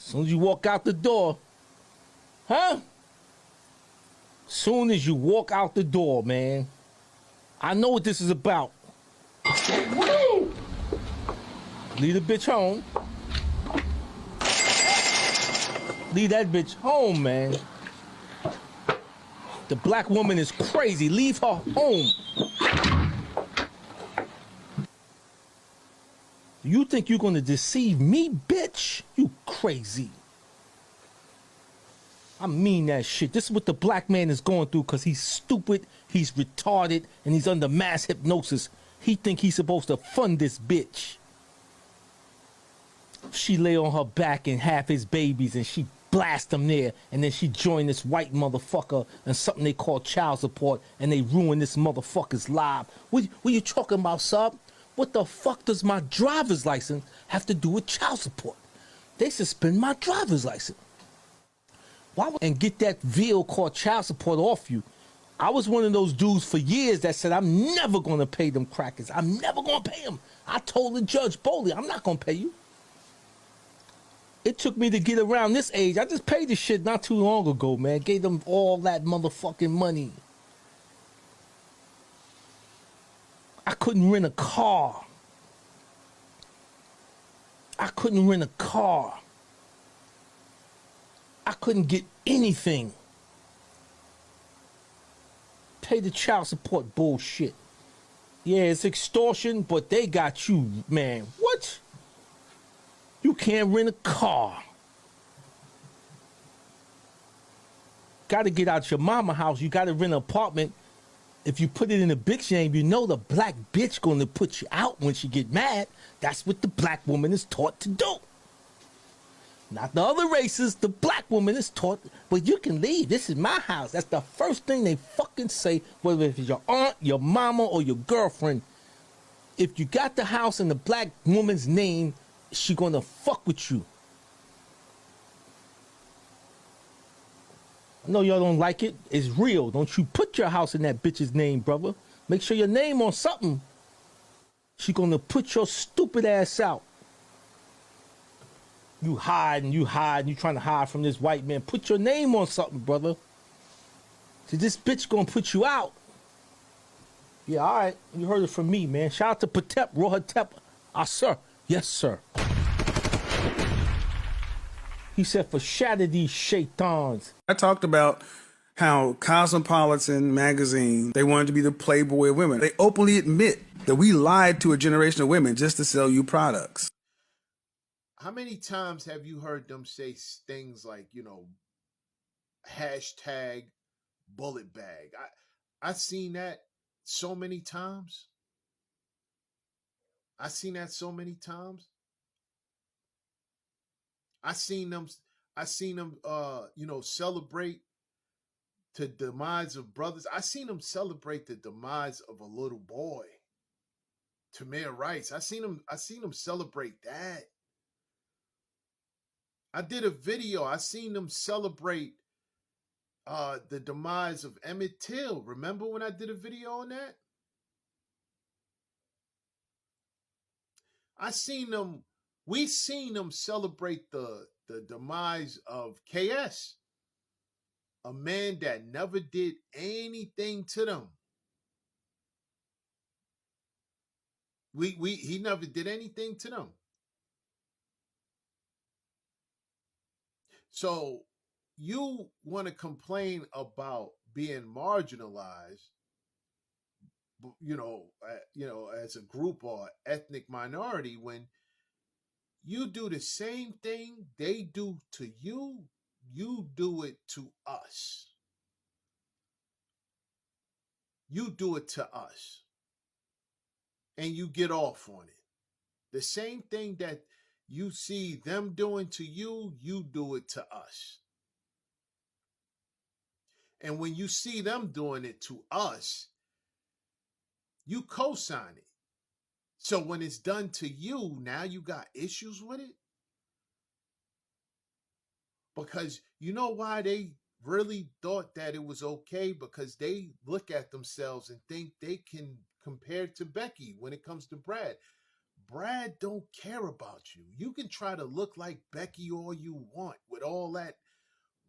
Soon as you walk out the door, huh? Soon as you walk out the door, man. I know what this is about. Leave the bitch home. Leave that bitch home, man. The black woman is crazy. Leave her home. You think you're gonna deceive me, bitch? You crazy. I mean that shit. This is what the black man is going through because he's stupid, he's retarded, and he's under mass hypnosis. He think he's supposed to fund this bitch. She lay on her back and half his babies and she blast them there, and then she joined this white motherfucker and something they call child support, and they ruin this motherfucker's life. What you talking about, sub? What the fuck does my driver's license have to do with child support? They suspend my driver's license. Why would, and get that veil called child support off you? I was one of those dudes for years that said, I'm never gonna pay them crackers. I'm never gonna pay them. I told the judge boldly, I'm not gonna pay you. It took me to get around this age. I just paid this shit not too long ago, man. Gave them all that motherfucking money. I couldn't rent a car. I couldn't rent a car. I couldn't get anything. Pay the child support bullshit. Yeah, it's extortion, but they got you, man. What? You can't rent a car. Gotta get out your mama house. You gotta rent an apartment. If you put it in a bitch name, you know the black bitch gonna put you out when she get mad. That's what the black woman is taught to do. Not the other races, the black woman is taught, well, you can leave. This is my house. That's the first thing they fucking say, whether it's your aunt, your mama, or your girlfriend. If you got the house in the black woman's name, she gonna fuck with you. I know y'all don't like it. It's real. Don't you put your house in that bitch's name, brother. Make sure your name on something. She gonna put your stupid ass out. You hide and you trying to hide from this white man. Put your name on something, brother. See, this bitch gonna put you out. Yeah, all right. You heard it from me, man. Shout out to Patep, Rohatep. Ah, sir. Yes, sir. He said, for shatter these shaitans. I talked about how Cosmopolitan magazine, they wanted to be the Playboy of women. They openly admit that we lied to a generation of women just to sell you products. How many times have you heard them say things like, you know, hashtag bullet bag? I've seen that so many times. I seen that so many times. I seen them, you know, celebrate the demise of brothers. I seen them celebrate the demise of a little boy, Tamir Rice. I seen them celebrate that. I did a video. I seen them celebrate the demise of Emmett Till. Remember when I did a video on that? We seen them celebrate the demise of KS, a man that never did anything to them. He never did anything to them. So you want to complain about being marginalized, you know, as a group or ethnic minority, when you do the same thing they do to you, you do it to us. You do it to us. And you get off on it. The same thing that you see them doing to you, you do it to us. And when you see them doing it to us, you co-sign it. So when it's done to you, now you got issues with it? Because you know why they really thought that it was okay? Because they look at themselves and think they can compare to Becky when it comes to Brad. Brad don't care about you. You can try to look like Becky all you want with all that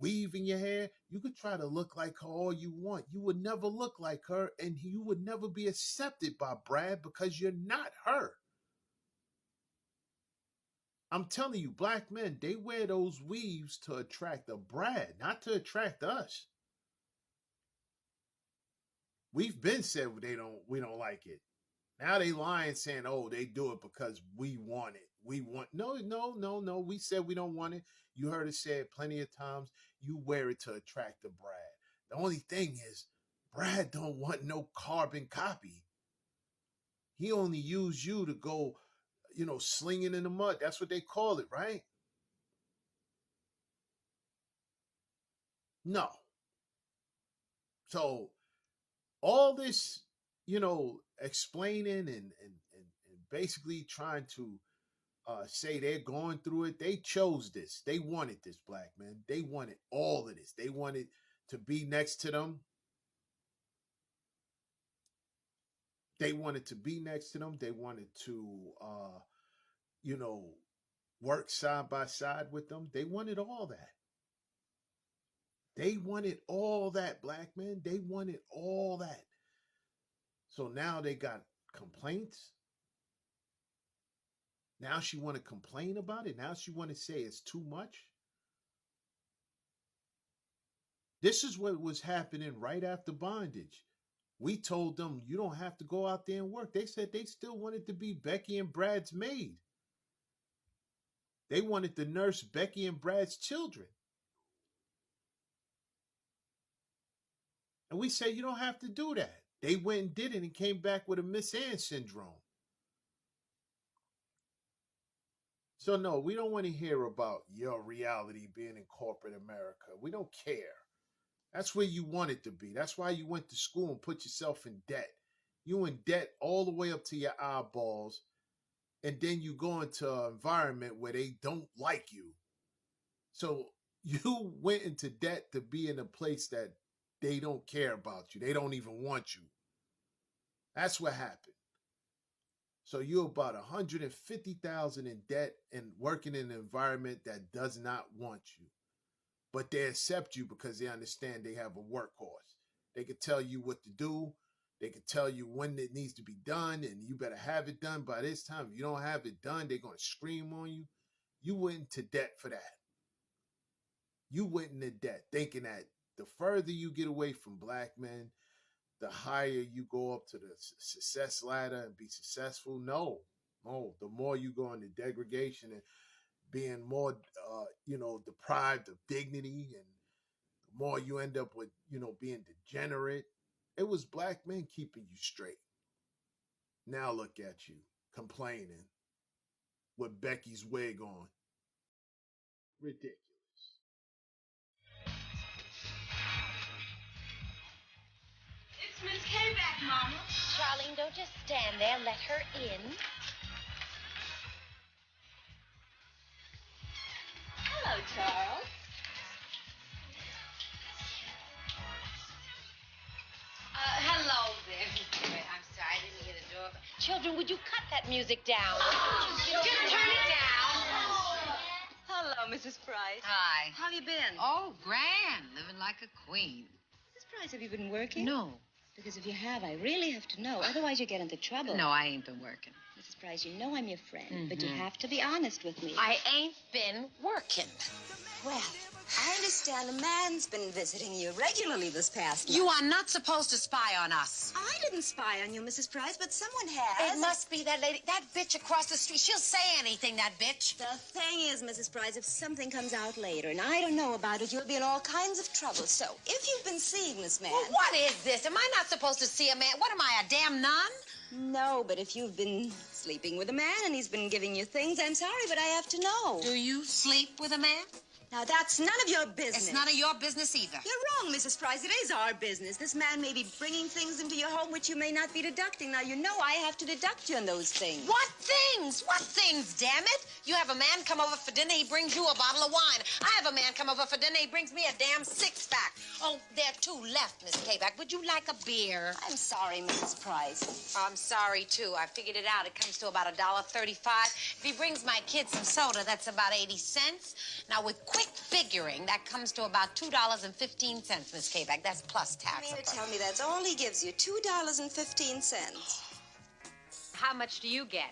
weave in your hair. You could try to look like her all you want. You would never look like her, and you would never be accepted by Brad because you're not her. I'm telling you, black men, they wear those weaves to attract a Brad, not to attract us. We've been said we don't like it. Now they lying saying, oh, they do it because we want it. No. We said we don't want it. You heard us say it plenty of times. You wear it to attract a Brad. The only thing is, Brad don't want no carbon copy. He only use you to go, slinging in the mud. That's what they call it, right? No. So all this, explaining and basically trying to say they're going through it. They chose this. They wanted this, black men. They wanted all of this. They wanted to be next to them. They wanted to be next to them. They wanted to, work side by side with them. They wanted all that. They wanted all that, black men. They wanted all that. So now they got complaints. Now she want to complain about it. Now she want to say it's too much. This is what was happening right after bondage. We told them, you don't have to go out there and work. They said they still wanted to be Becky and Brad's maid. They wanted to nurse Becky and Brad's children. And we said, you don't have to do that. They went and did it and came back with a Miss Ann syndrome. So no, we don't want to hear about your reality being in corporate America. We don't care. That's where you want it to be. That's why you went to school and put yourself in debt. You in debt all the way up to your eyeballs. And then you go into an environment where they don't like you. So you went into debt to be in a place that they don't care about you. They don't even want you. That's what happened. So you're about $150,000 in debt and working in an environment that does not want you. But they accept you because they understand they have a workhorse. They can tell you what to do. They can tell you when it needs to be done, and you better have it done by this time. If you don't have it done, they're going to scream on you. You went into debt for that. You went into debt thinking that the further you get away from black men, the higher you go up to the success ladder and be successful. No. The more you go into degradation and being more, deprived of dignity, and the more you end up with, being degenerate. It was black men keeping you straight. Now look at you complaining with Becky's wig on. Ridiculous. It's Miss K back, Mama. Charlene, don't just stand there. Let her in. Hello, Charles. Hello there, Miss K. I'm sorry, I didn't hear the door. Children, would you cut that music down? Just turn it down. Hello, Mrs. Price. Hi. How you been? Oh, grand. Living like a queen. Mrs. Price, have you been working? No. Because if you have, I really have to know. Otherwise, you get into trouble. No, I ain't been working. Mrs. Price, you know I'm your friend, but you have to be honest with me. I ain't been working. Well, I understand a man's been visiting you regularly this past month. You are not supposed to spy on us. I didn't spy on you, Mrs. Price, but someone has. It must be that lady, that bitch across the street. She'll say anything, that bitch. The thing is, Mrs. Price, if something comes out later and I don't know about it, you'll be in all kinds of trouble. So, if you've been seeing this man... Well, what is this? Am I not supposed to see a man? What am I, a damn nun? No, but if you've been sleeping with a man and he's been giving you things, I'm sorry, but I have to know. Do you sleep with a man? Now, that's none of your business. It's none of your business either. You're wrong, Mrs. Price. It is our business. This man may be bringing things into your home which you may not be deducting. Now, you know I have to deduct you on those things. What things? What things, damn it? You have a man come over for dinner, he brings you a bottle of wine. I have a man come over for dinner, he brings me a damn six-pack. Oh, there are two left, Miss Kayback. Would you like a beer? I'm sorry, Mrs. Price. I'm sorry, too. I figured it out. It comes to about $1.35. If he brings my kid some soda, that's about 80 cents. Now, with quick figuring, that comes to about $2.15, Miss Kayback. That's plus tax. You mean to tell me that's all he gives you, $2.15? How much do you get?